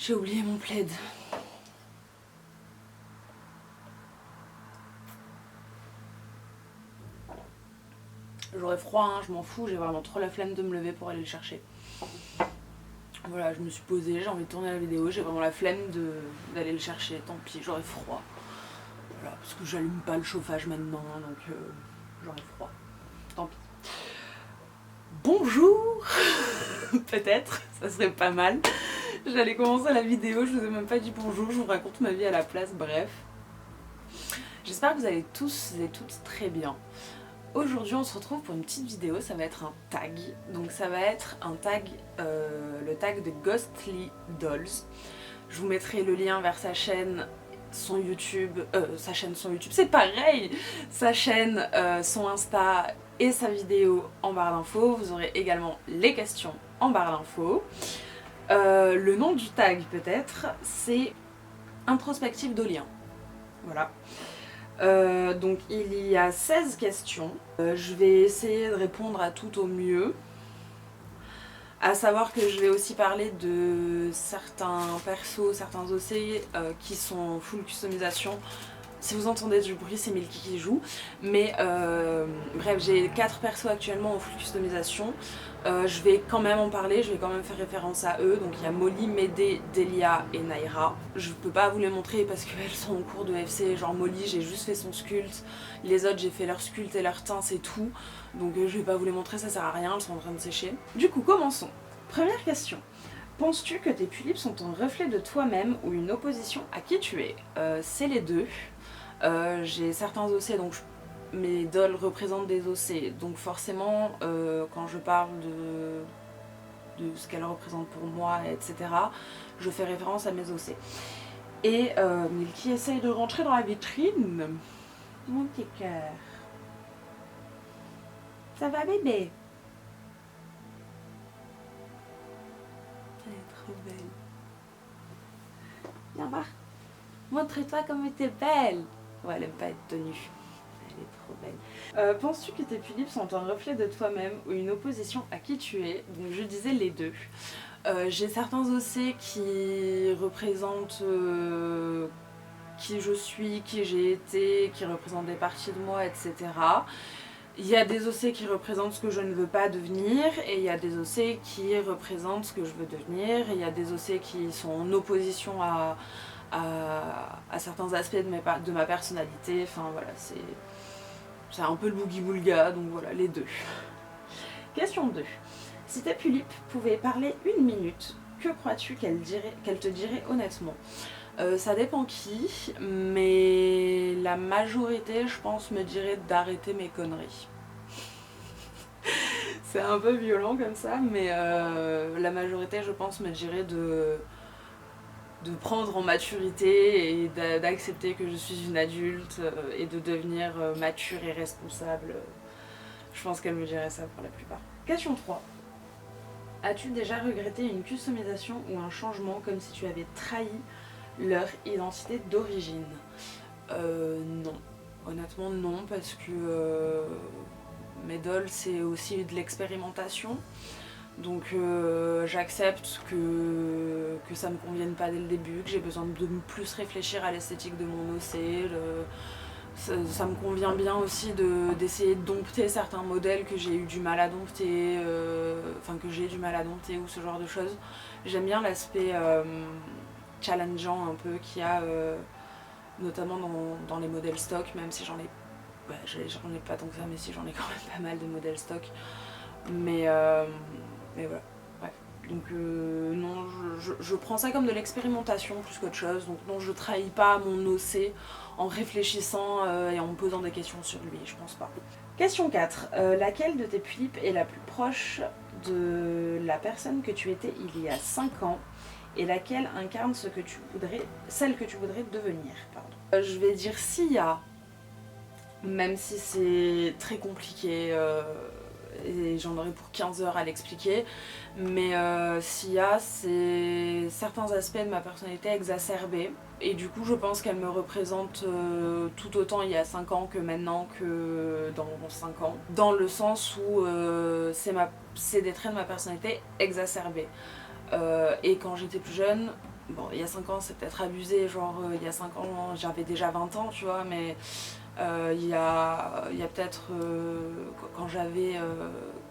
J'ai oublié mon plaid. J'aurais froid, hein, je m'en fous, j'ai vraiment trop la flemme de me lever pour aller le chercher. Voilà, je me suis posée, j'ai envie de tourner la vidéo, j'ai vraiment la flemme d'aller le chercher, tant pis, j'aurais froid. Voilà, parce que j'allume pas le chauffage maintenant, hein, donc j'aurais froid. Tant pis. Bonjour. Peut-être, ça serait pas mal. J'allais commencer la vidéo, je vous ai même pas dit bonjour, je vous raconte ma vie à la place, bref. J'espère que vous allez tous et toutes très bien. Aujourd'hui on se retrouve pour une petite vidéo, ça va être un tag. Donc ça va être un tag, le tag de Ghostly Dolls. Je vous mettrai le lien vers sa chaîne, son YouTube, son YouTube, c'est pareil. Sa chaîne, son Insta et sa vidéo en barre d'infos. Vous aurez également les questions en barre d'infos. Le nom du tag peut-être, c'est Introspective Dolien. Voilà. Donc il y a 16 questions. Je vais essayer de répondre à tout au mieux. À savoir que je vais aussi parler de certains persos, certains OC qui sont full customisation. Si vous entendez du bruit, c'est Milky qui joue. Mais bref, j'ai 4 persos actuellement en full customisation. Je vais quand même en parler, je vais quand même faire référence à eux. Donc il y a Molly, Médée, Delia et Naira. Je peux pas vous les montrer parce qu'elles sont en cours de FC. Genre Molly, j'ai juste fait son sculpte. Les autres, j'ai fait leur sculpte et leur teint, c'est tout. Donc je vais pas vous les montrer, ça sert à rien, elles sont en train de sécher. Du coup, commençons. Première question. Penses-tu que tes tulipes sont un reflet de toi-même ou une opposition à qui tu es? C'est les deux. J'ai certains OC, donc mes dolls représentent des OC, donc forcément quand je parle de ce qu'elles représentent pour moi, etc., je fais référence à mes OC. Et Milky essaye de rentrer dans la vitrine. Mon petit cœur. Ça va bébé? Elle est trop belle. Viens voir. Montre-toi comme t'es belle. Ouais, elle aime pas être tenue. Elle est trop belle. Penses-tu que tes tulipes sont un reflet de toi-même ou une opposition à qui tu es? Donc je disais les deux. J'ai certains OC qui représentent qui je suis, qui j'ai été, qui représentent des parties de moi, etc. Il y a des OC qui représentent ce que je ne veux pas devenir et il y a des OC qui représentent ce que je veux devenir et il y a des OC qui sont en opposition à certains aspects de ma personnalité. Enfin voilà, c'est un peu le boogie-boulga, donc voilà, les deux. Question 2. Si tes tulipes pouvaient parler 1 minute, que crois-tu qu'elles te diraient honnêtement? Ça dépend qui, mais la majorité, je pense, me dirait d'arrêter mes conneries. C'est un peu violent comme ça, mais la majorité, je pense, me dirait de prendre en maturité et d'accepter que je suis une adulte et de devenir mature et responsable. Je pense qu'elle me dirait ça pour la plupart. Question 3. As-tu déjà regretté une customisation ou un changement comme si tu avais trahi leur identité d'origine? Non. Honnêtement non, parce que mes dolls c'est aussi de l'expérimentation. Donc j'accepte que ça me convienne pas dès le début, que j'ai besoin de plus réfléchir à l'esthétique de mon OC. Ça me convient bien aussi d'essayer de dompter certains modèles que j'ai eu du mal à dompter, enfin que j'ai du mal à dompter ou ce genre de choses. J'aime bien l'aspect challengeant un peu qu'il y a notamment dans les modèles stock, même si j'en ai pas tant que ça, mais si j'en ai quand même pas mal de modèles stock. Mais voilà, bref. Donc non, je prends ça comme de l'expérimentation plus qu'autre chose. Donc non, je trahis pas mon OC en réfléchissant et en me posant des questions sur lui, je pense pas. Question 4. Laquelle de tes tulipes est la plus proche de la personne que tu étais il y a 5 ans et laquelle incarne celle que tu voudrais devenir, pardon. Je vais dire Sia, même si c'est très compliqué et j'en aurais pour 15 heures à l'expliquer, mais Sia, c'est certains aspects de ma personnalité exacerbés et du coup je pense qu'elle me représente tout autant il y a 5 ans que maintenant que dans 5 ans, dans le sens où c'est des traits de ma personnalité exacerbés. Et quand j'étais plus jeune, bon, il y a 5 ans c'est peut-être abusé, genre il y a 5 ans j'avais déjà 20 ans, tu vois, mais il y a peut-être, quand j'avais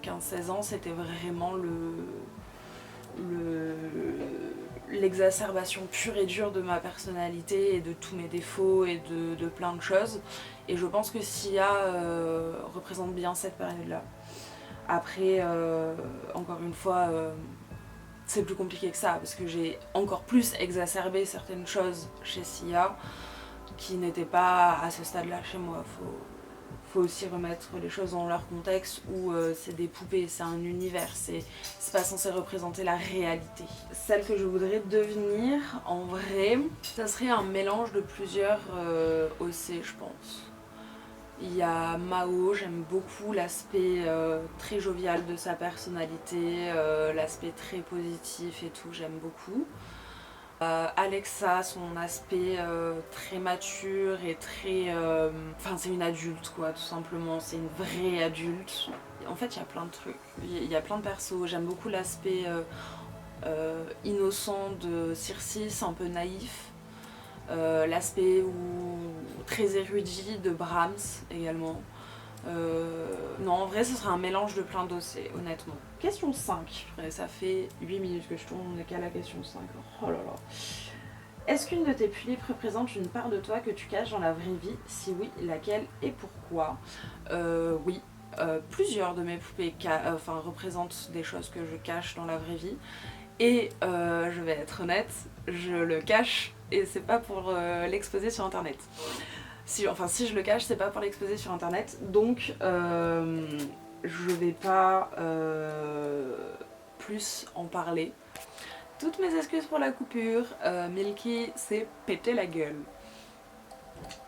15-16 ans, c'était vraiment le, l'exacerbation pure et dure de ma personnalité et de tous mes défauts et de plein de choses. Et je pense que Sia représente bien cette période-là. Après, encore une fois, c'est plus compliqué que ça, parce que j'ai encore plus exacerbé certaines choses chez Sia qui n'étaient pas à ce stade-là chez moi. Faut aussi remettre les choses dans leur contexte où c'est des poupées, c'est un univers, c'est pas censé représenter la réalité. Celle que je voudrais devenir, en vrai, ça serait un mélange de plusieurs OC, je pense. Il y a Mao, j'aime beaucoup l'aspect très jovial de sa personnalité, l'aspect très positif et tout, j'aime beaucoup. Alexa, son aspect très mature et très... Enfin, c'est une adulte, quoi, tout simplement. C'est une vraie adulte. En fait, il y a plein de trucs. Il y a plein de persos. J'aime beaucoup l'aspect innocent de Circe, un peu naïf. L'aspect très érudit de Brahms, également. Non, en vrai, ce serait un mélange de plein d'OC, honnêtement. Question 5. Ça fait 8 minutes que je tourne, on est qu'à la question 5. Oh là là. Est-ce qu'une de tes tulipes représente une part de toi que tu caches dans la vraie vie? Si oui, laquelle et pourquoi? Oui. Plusieurs de mes poupées représentent des choses que je cache dans la vraie vie. Et je vais être honnête, je le cache et c'est pas pour l'exposer sur internet. Si je le cache, c'est pas pour l'exposer sur internet, donc je vais pas plus en parler. Toutes mes excuses pour la coupure, Milky s'est pété la gueule.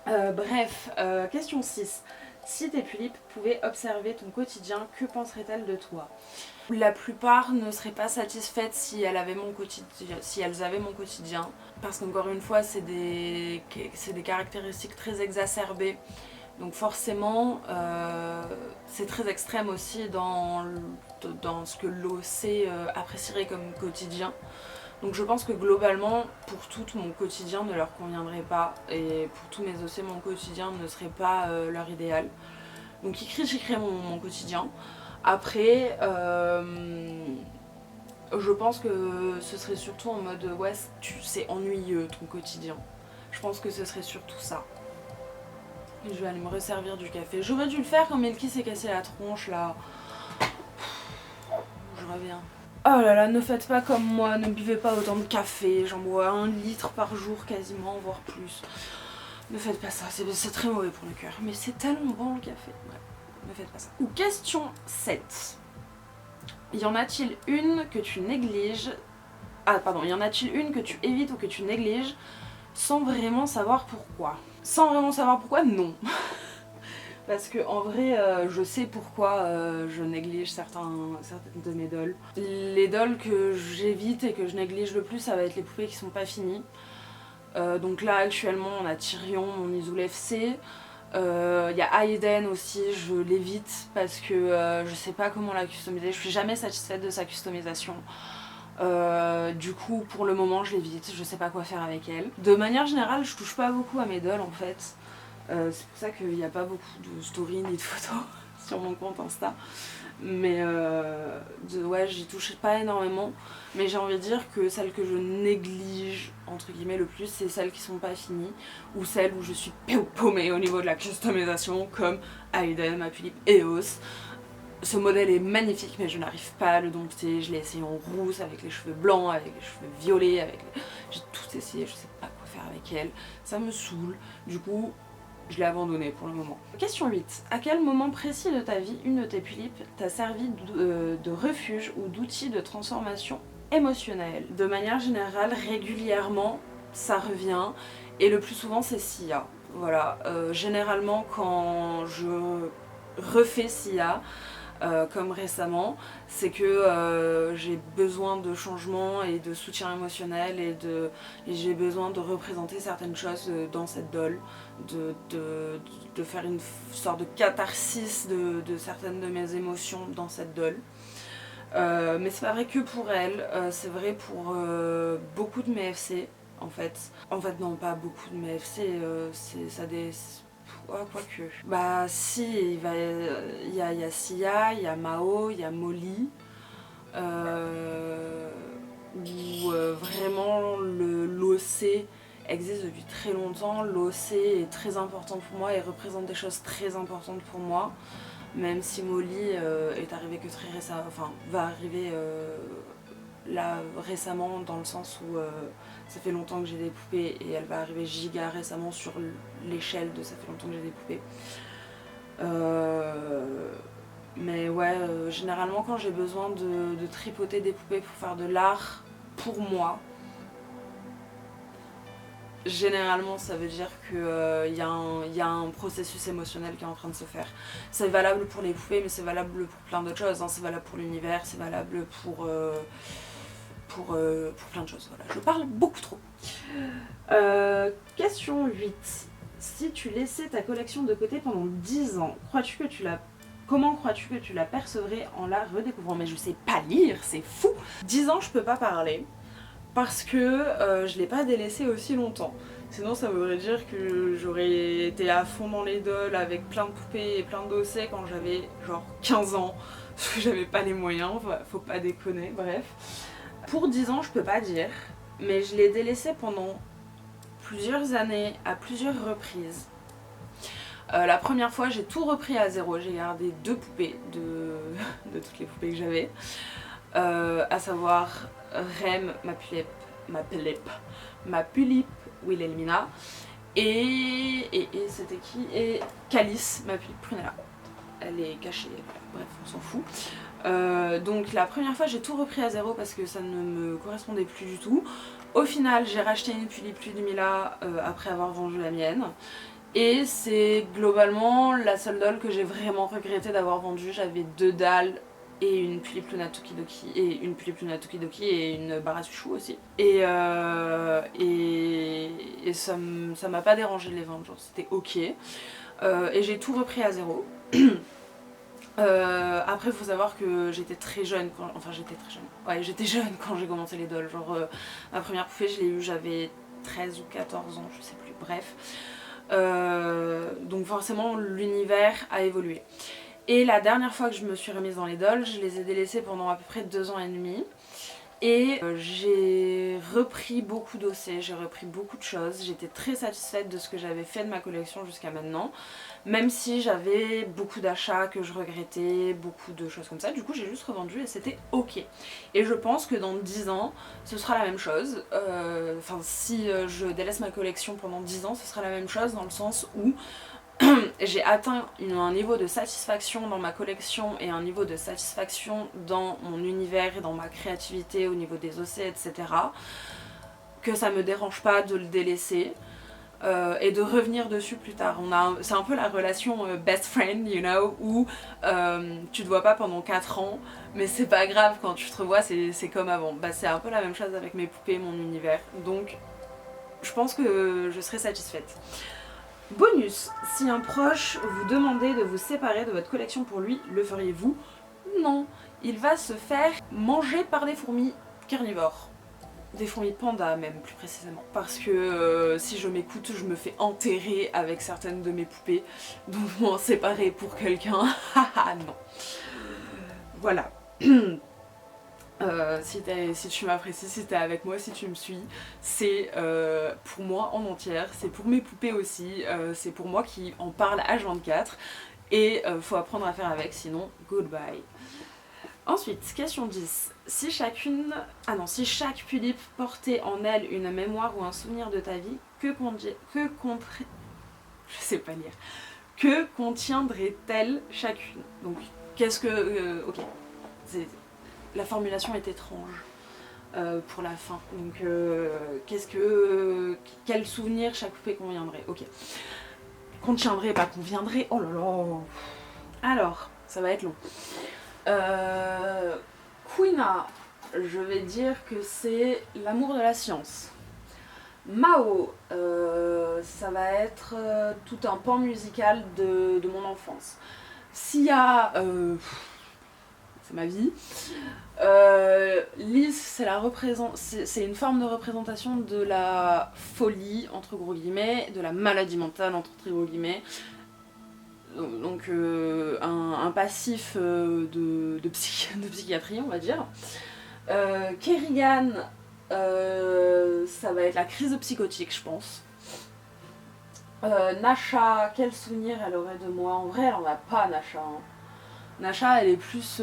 Bref, question 6. Si tes tulipes pouvaient observer ton quotidien, que penseraient-elles de toi? La plupart ne seraient pas satisfaites si elles avaient mon quotidien, parce qu'encore une fois, c'est des caractéristiques très exacerbées. Donc forcément, c'est très extrême aussi dans ce que l'OC apprécierait comme quotidien. Donc je pense que globalement, pour toutes, mon quotidien ne leur conviendrait pas. Et pour tous mes OC, mon quotidien ne serait pas leur idéal. Donc ils critiqueraient mon quotidien. Après, je pense que ce serait surtout en mode ouais, c'est ennuyeux ton quotidien. Je pense que ce serait surtout ça. Et je vais aller me resservir du café. J'aurais dû le faire quand Milky s'est cassé la tronche là. Je reviens. Oh là là, ne faites pas comme moi, ne buvez pas autant de café. J'en bois 1 litre par jour quasiment, voire plus. Ne faites pas ça, c'est très mauvais pour le cœur. Mais c'est tellement bon le café. Ouais, ne faites pas ça. Ou question 7. Y en a-t-il une que tu négliges... Ah pardon, y en a-t-il une que tu évites ou que tu négliges sans vraiment savoir pourquoi? Sans vraiment savoir pourquoi, non. Parce que en vrai, je sais pourquoi je néglige certaines de mes dolls. Les dolls que j'évite et que je néglige le plus, ça va être les poupées qui sont pas finies. Donc là, actuellement, on a Tyrion, mon Isoul FC. Il y a Aiden aussi, je l'évite parce que je sais pas comment la customiser. Je suis jamais satisfaite de sa customisation. Du coup, pour le moment, je l'évite. Je sais pas quoi faire avec elle. De manière générale, je touche pas beaucoup à mes dolls en fait. C'est pour ça qu'il n'y a pas beaucoup de stories ni de photos sur mon compte Insta. Mais ouais, j'y touche pas énormément. Mais j'ai envie de dire que celles que je néglige, entre guillemets, le plus, c'est celles qui sont pas finies. Ou celles où je suis paumée au niveau de la customisation, comme Aiden, ma tulipe Eos. Ce modèle est magnifique, mais je n'arrive pas à le dompter. Je l'ai essayé en rousse, avec les cheveux blancs, avec les cheveux violets. J'ai tout essayé, je sais pas quoi faire avec elle. Ça me saoule. Du coup, je l'ai abandonné pour le moment. Question 8. À quel moment précis de ta vie une de tes tulipes t'a servi de refuge ou d'outil de transformation émotionnelle? De manière générale, régulièrement, ça revient. Et le plus souvent, c'est Sia. Voilà. Généralement, quand je refais Sia, comme récemment, c'est que j'ai besoin de changement et de soutien émotionnel et j'ai besoin de représenter certaines choses dans cette doll, de faire une sorte de catharsis de certaines de mes émotions dans cette doll. Mais c'est pas vrai que pour elle, c'est vrai pour beaucoup de mes FC en fait. En fait non, pas beaucoup de mes FC, ça des... Oh, quoique. Bah si, il y a Sia, il y a Mao, il y a Molly. Où vraiment l'OC existe depuis très longtemps. L'OC est très important pour moi et représente des choses très importantes pour moi. Même si Molly est arrivée que très récemment, enfin va arriver là récemment dans le sens où ça fait longtemps que j'ai des poupées et elle va arriver giga récemment sur l'échelle de ça fait longtemps que j'ai des poupées. Mais ouais, généralement quand j'ai besoin de tripoter des poupées pour faire de l'art pour moi, généralement ça veut dire qu'il y a un processus émotionnel qui est en train de se faire. C'est valable pour les poupées mais c'est valable pour plein d'autres choses, hein. C'est valable pour l'univers, c'est valable pour plein de choses. Voilà. Je parle beaucoup trop. Question 8. Si tu laissais ta collection de côté pendant 10 ans, comment crois-tu que tu la percevrais en la redécouvrant? Mais je sais pas lire, c'est fou. 10 ans, je peux pas parler parce que je l'ai pas délaissé aussi longtemps. Sinon, ça voudrait dire que j'aurais été à fond dans les dolls avec plein de poupées et plein d'ossets quand j'avais genre 15 ans. Parce que j'avais pas les moyens, faut pas déconner, bref. Pour 10 ans, je peux pas dire, mais je l'ai délaissé pendant plusieurs années, à plusieurs reprises. La première fois, j'ai tout repris à zéro. J'ai gardé 2 poupées de toutes les poupées que j'avais. À savoir Rem, ma Pulippe, Wilhelmina. Et c'était qui? Et Calice, ma Pulippe Prunella. Elle est cachée, bref, on s'en fout. Donc la première fois, j'ai tout repris à zéro parce que ça ne me correspondait plus du tout. Au final, j'ai racheté une Pulippe Ludmilla après avoir vendu la mienne. Et c'est globalement la seule doll que j'ai vraiment regretté d'avoir vendue. J'avais 2 dalles et une Pulippe Luna Tokidoki et une Barasuchu aussi. Et ça m'a pas dérangé de les vendre, genre c'était ok. Et j'ai tout repris à zéro. Après, il faut savoir que j'étais très jeune j'étais jeune quand j'ai commencé les dolls. Genre, ma première poupée, je l'ai eue, j'avais 13 ou 14 ans, je sais plus, bref. Donc forcément l'univers a évolué. Et la dernière fois que je me suis remise dans les dolls, je les ai délaissées pendant à peu près 2 ans et demi. Et j'ai repris beaucoup d'OC, j'ai repris beaucoup de choses. J'étais très satisfaite de ce que j'avais fait de ma collection jusqu'à maintenant. Même si j'avais beaucoup d'achats que je regrettais, beaucoup de choses comme ça. Du coup j'ai juste revendu et c'était ok. Et je pense que dans 10 ans, ce sera la même chose. Enfin si je délaisse ma collection pendant 10 ans, ce sera la même chose dans le sens où j'ai atteint un niveau de satisfaction dans ma collection et un niveau de satisfaction dans mon univers et dans ma créativité au niveau des OC, etc. que ça me dérange pas de le délaisser et de revenir dessus plus tard. C'est un peu la relation best friend, you know, où tu te vois pas pendant 4 ans, mais c'est pas grave, quand tu te revois, c'est comme avant. Bah, c'est un peu la même chose avec mes poupées, mon univers. Donc, je pense que je serai satisfaite. Bonus, si un proche vous demandait de vous séparer de votre collection pour lui, le feriez-vous? Non, il va se faire manger par des fourmis carnivores. Des fourmis panda même plus précisément. Parce que si je m'écoute, je me fais enterrer avec certaines de mes poupées. Donc m'en séparer pour quelqu'un, haha non. Voilà. Si tu m'apprécies, si t'es avec moi, si tu me suis, c'est pour moi en entière, c'est pour mes poupées aussi, c'est pour moi qui en parle H24 et faut apprendre à faire avec, sinon goodbye. Ensuite, question 10. Si chaque Pulippe portait en elle une mémoire ou un souvenir de ta vie, que contiendrait-elle chacune? Donc, qu'est-ce que... ok, la formulation est étrange pour la fin. Donc, quel souvenir chaque poupée conviendrait? Ok. Contiendrait, pas conviendrait. Oh là là. Alors, ça va être long. Quina, je vais dire que c'est l'amour de la science. Mao, ça va être tout un pan musical de mon enfance. Sia, c'est ma vie. Lys, c'est une forme de représentation de la folie, entre gros guillemets, de la maladie mentale, entre très gros guillemets. Donc un passif de psychiatrie, on va dire. Kerrigan, ça va être la crise psychotique, je pense. Nasha, quel souvenir elle aurait de moi? En vrai, elle en a pas, Nasha. Hein. Nasha, elle est plus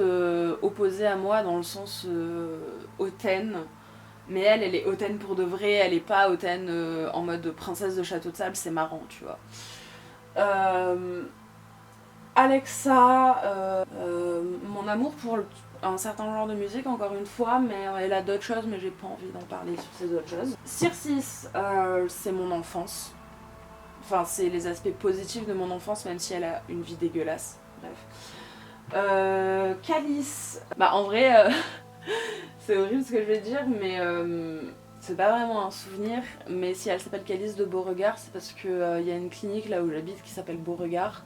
opposée à moi dans le sens hautaine. Mais elle est hautaine pour de vrai, elle est pas hautaine en mode princesse de château de sable, c'est marrant, tu vois. Alexa, mon amour pour un certain genre de musique, encore une fois, mais elle a d'autres choses, mais j'ai pas envie d'en parler sur ces autres choses. Circis, c'est mon enfance. Enfin, c'est les aspects positifs de mon enfance, même si elle a une vie dégueulasse. Bref. Calice, bah en vrai, c'est horrible ce que je vais dire, mais c'est pas vraiment un souvenir. Mais si elle s'appelle Calice de Beauregard, c'est parce qu'il y a une clinique là où j'habite qui s'appelle Beauregard.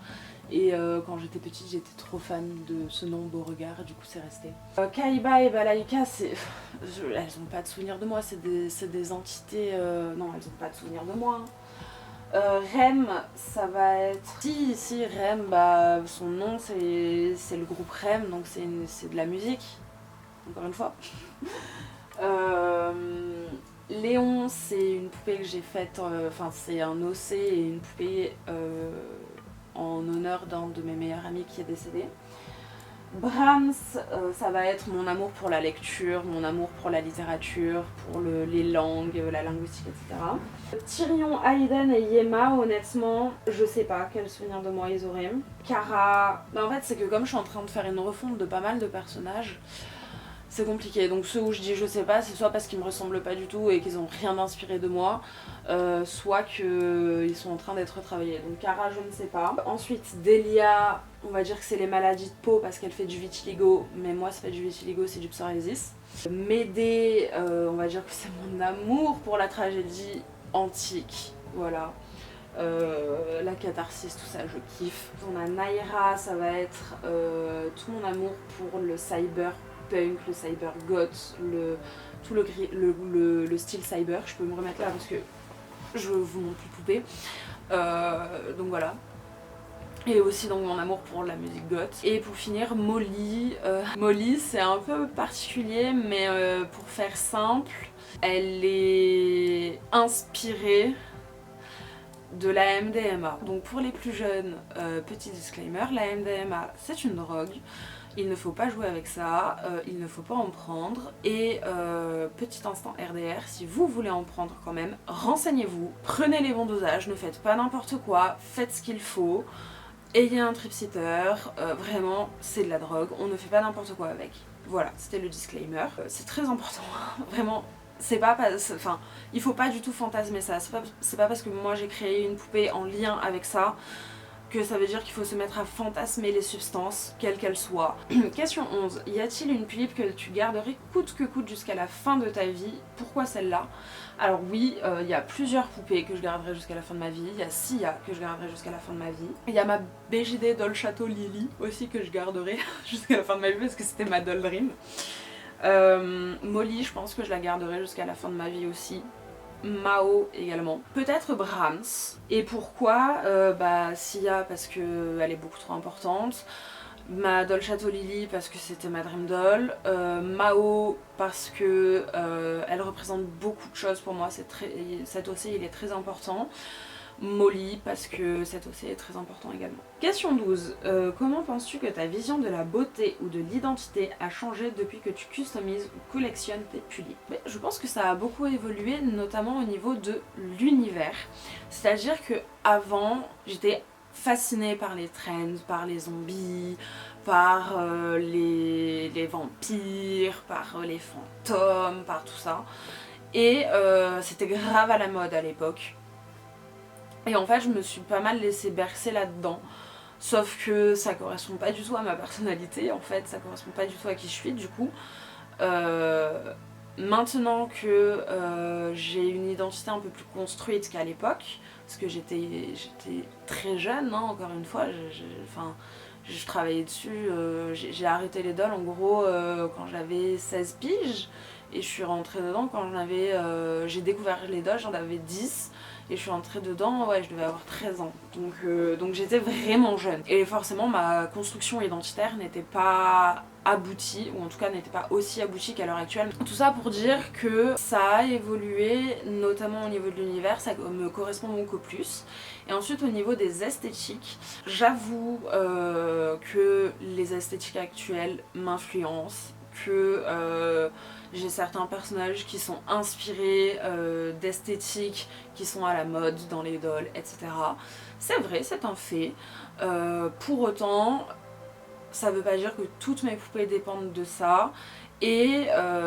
Et quand j'étais petite, j'étais trop fan de ce nom Beauregard, et du coup c'est resté. Kaiba et Balaïka, elles ont pas de souvenir de moi, c'est des entités... Non, elles ont pas de souvenir de moi. Rem, ça va être... Si, Rem, bah, son nom c'est le groupe Rem, donc c'est de la musique, encore une fois. Léon, c'est une poupée que j'ai faite, enfin c'est un OC et une poupée en honneur d'un de mes meilleurs amis qui est décédé. Brahms, ça va être mon amour pour la lecture, mon amour pour la littérature, pour les langues, la linguistique, etc. Tyrion, Aiden et Yema, honnêtement, je sais pas quel souvenir de moi ils auraient. Kara, bah en fait c'est que comme je suis en train de faire une refonte de pas mal de personnages, c'est compliqué. Donc ceux où je dis je sais pas, c'est soit parce qu'ils me ressemblent pas du tout et qu'ils ont rien inspiré de moi, soit qu'ils sont en train d'être retravaillés. Donc Kara, je ne sais pas. Ensuite, Delia, on va dire que c'est les maladies de peau parce qu'elle fait du vitiligo, mais moi c'est pas du vitiligo, c'est du psoriasis. Médée, on va dire que c'est mon amour pour la tragédie antique, voilà. La catharsis, tout ça, je kiffe. On a Naira, ça va être tout mon amour pour le cyberpunk, le cybergoth, tout le style cyber. Je peux me remettre là parce que je vous montre plus poupée. Donc voilà. Et aussi donc mon amour pour la musique goth. Et pour finir, Molly. Molly, c'est un peu particulier, mais pour faire simple, elle est inspirée de la MDMA. Donc pour les plus jeunes, petit disclaimer, la MDMA c'est une drogue, il ne faut pas jouer avec ça, il ne faut pas en prendre, et petit instant RDR, si vous voulez en prendre quand même, renseignez-vous, prenez les bons dosages, ne faites pas n'importe quoi, faites ce qu'il faut, ayez un trip-sitter, vraiment c'est de la drogue, on ne fait pas n'importe quoi avec. Voilà, c'était le disclaimer. C'est très important, vraiment. C'est pas, enfin, il faut pas du tout fantasmer ça. C'est pas parce que moi j'ai créé une poupée en lien avec ça que ça veut dire qu'il faut se mettre à fantasmer les substances, quelles qu'elles soient. Question 11. Y a-t-il une pipe que tu garderais coûte que coûte jusqu'à la fin de ta vie? Pourquoi celle-là? Alors oui, il y a plusieurs poupées que je garderai jusqu'à la fin de ma vie. Il y a Sia que je garderai jusqu'à la fin de ma vie. Il y a ma BJD Doll Château Lily aussi que je garderai jusqu'à la fin de ma vie parce que c'était ma Doll Dream. Molly, je pense que je la garderai jusqu'à la fin de ma vie aussi. Mao également. Peut-être Brahms. Et pourquoi bah Sia parce qu'elle est beaucoup trop importante. Ma Doll Château Lily parce que c'était ma Dream Doll. Mao parce que elle représente beaucoup de choses pour moi. Cet OC il est très important. Molly parce que cet OC est très important également. Question 12. Comment penses-tu que ta vision de la beauté ou de l'identité a changé depuis que tu customises ou collectionnes tes pullis? Je pense que ça a beaucoup évolué, notamment au niveau de l'univers. C'est-à-dire que avant, j'étais fascinée par les trends, par les zombies, par les vampires, par les fantômes, par tout ça. Et c'était grave à la mode à l'époque. Et en fait je me suis pas mal laissée bercer là-dedans. Sauf que ça correspond pas du tout à ma personnalité, en fait ça correspond pas du tout à qui je suis du coup. Maintenant que j'ai une identité un peu plus construite qu'à l'époque, parce que j'étais très jeune, hein, encore une fois, je travaillais dessus, j'ai arrêté les dolls en gros quand j'avais 16 piges et je suis rentrée dedans quand j'ai découvert les dolls, j'en avais 10 et je suis rentrée dedans, ouais je devais avoir 13 ans, donc j'étais vraiment jeune et forcément ma construction identitaire n'était pas aboutie, ou en tout cas n'était pas aussi aboutie qu'à l'heure actuelle. Tout ça pour dire que ça a évolué, notamment au niveau de l'univers, ça me correspond beaucoup plus. Et ensuite au niveau des esthétiques, j'avoue que les esthétiques actuelles m'influencent, que j'ai certains personnages qui sont inspirés d'esthétiques qui sont à la mode dans les dolls, etc. C'est vrai, c'est un fait. Pour autant, ça veut pas dire que toutes mes poupées dépendent de ça. Et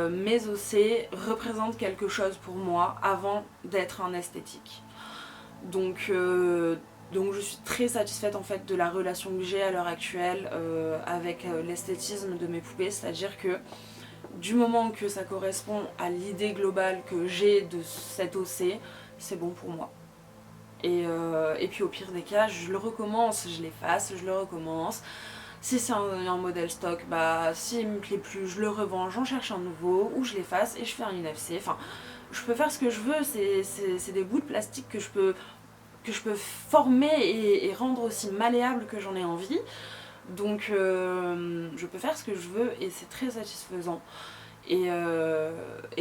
mes OC représentent quelque chose pour moi avant d'être un esthétique. Donc je suis très satisfaite en fait de la relation que j'ai à l'heure actuelle avec l'esthétisme de mes poupées, c'est-à-dire que du moment que ça correspond à l'idée globale que j'ai de cet OC, c'est bon pour moi. Et puis au pire des cas, je le recommence, je l'efface, je le recommence. Si c'est un modèle stock, bah s'il me plaît plus, je le revends, j'en cherche un nouveau, ou je l'efface et je fais un NFC. Enfin, je peux faire ce que je veux, c'est des bouts de plastique que je peux former et rendre aussi malléable que j'en ai envie. Donc je peux faire ce que je veux et c'est très satisfaisant. Et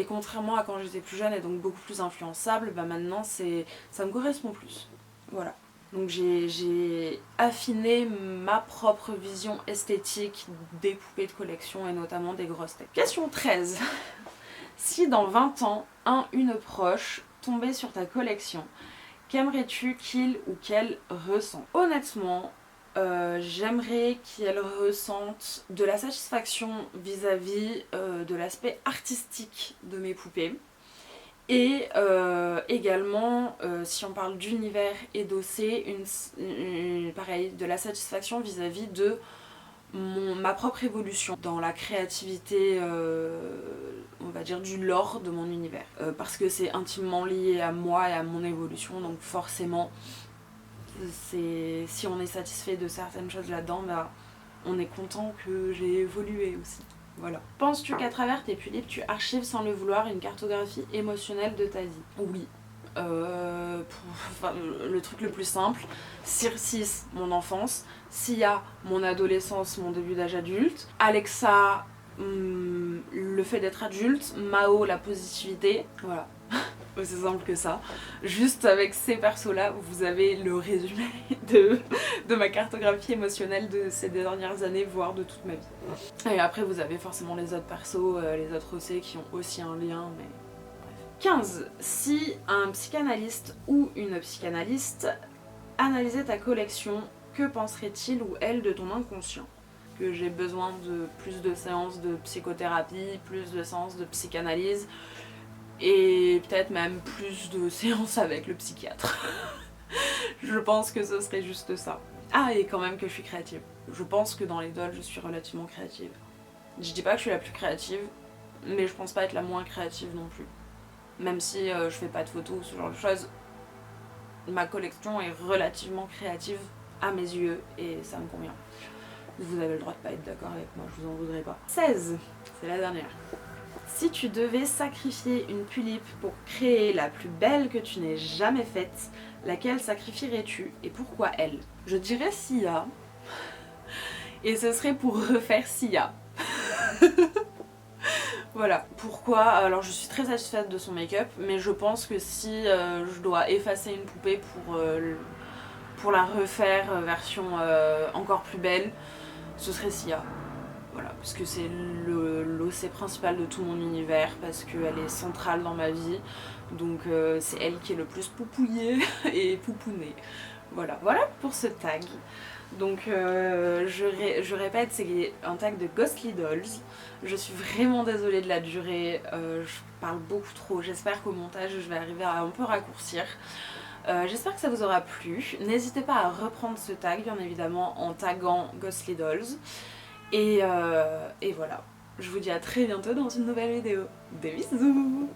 contrairement à quand j'étais plus jeune et donc beaucoup plus influençable, bah maintenant ça me correspond plus. Voilà. Donc j'ai affiné ma propre vision esthétique des poupées de collection et notamment des grosses têtes. Question 13. Si dans 20 ans, une proche tombait sur ta collection, qu'aimerais-tu qu'il ou qu'elle ressent? Honnêtement, j'aimerais qu'elle ressente de la satisfaction vis-à-vis de l'aspect artistique de mes poupées. Et également, si on parle d'univers et d'OC, pareil, de la satisfaction vis-à-vis de ma propre évolution dans la créativité, on va dire, du lore de mon univers. Parce que c'est intimement lié à moi et à mon évolution, donc forcément, si on est satisfait de certaines choses là-dedans, bah, on est content que j'ai évolué aussi. Voilà. Penses-tu qu'à travers tes tulipes, tu archives sans le vouloir une cartographie émotionnelle de ta vie? Oui. Le truc le plus simple, Circe, mon enfance, Sia, mon adolescence, mon début d'âge adulte, Alexa, le fait d'être adulte, Mao, la positivité, voilà. Aussi simple que ça. Juste avec ces persos-là, vous avez le résumé de ma cartographie émotionnelle de ces dernières années, voire de toute ma vie. Et après, vous avez forcément les autres persos, les autres OC qui ont aussi un lien, mais bref. 15. Si un psychanalyste ou une psychanalyste analysait ta collection, que penserait-il ou elle de ton inconscient? Que j'ai besoin de plus de séances de psychothérapie, plus de séances de psychanalyse, et peut-être même plus de séances avec le psychiatre. Je pense que ce serait juste ça. Ah, et quand même que je suis créative. Je pense que dans les dolls, je suis relativement créative. Je dis pas que je suis la plus créative, mais je pense pas être la moins créative non plus. Même si je fais pas de photos ou ce genre de choses, ma collection est relativement créative à mes yeux et ça me convient. Vous avez le droit de pas être d'accord avec moi, je vous en voudrais pas. 16, c'est la dernière. Si tu devais sacrifier une tulipe pour créer la plus belle que tu n'aies jamais faite, laquelle sacrifierais-tu et pourquoi elle? Je dirais Sia. Et ce serait pour refaire Sia. Voilà. Pourquoi? Alors je suis très satisfaite de son make-up, mais je pense que si je dois effacer une poupée pour la refaire version encore plus belle, ce serait Sia. Voilà, parce que c'est l'OC principal de tout mon univers, parce qu'elle est centrale dans ma vie, donc c'est elle qui est le plus poupouillée et poupounée. Voilà, voilà pour ce tag. Donc je répète, c'est un tag de Ghostly Dolls. Je suis vraiment désolée de la durée, je parle beaucoup trop, j'espère qu'au montage je vais arriver à un peu raccourcir. J'espère que ça vous aura plu. N'hésitez pas à reprendre ce tag, bien évidemment, en taguant Ghostly Dolls. Et voilà, je vous dis à très bientôt dans une nouvelle vidéo. Des bisous!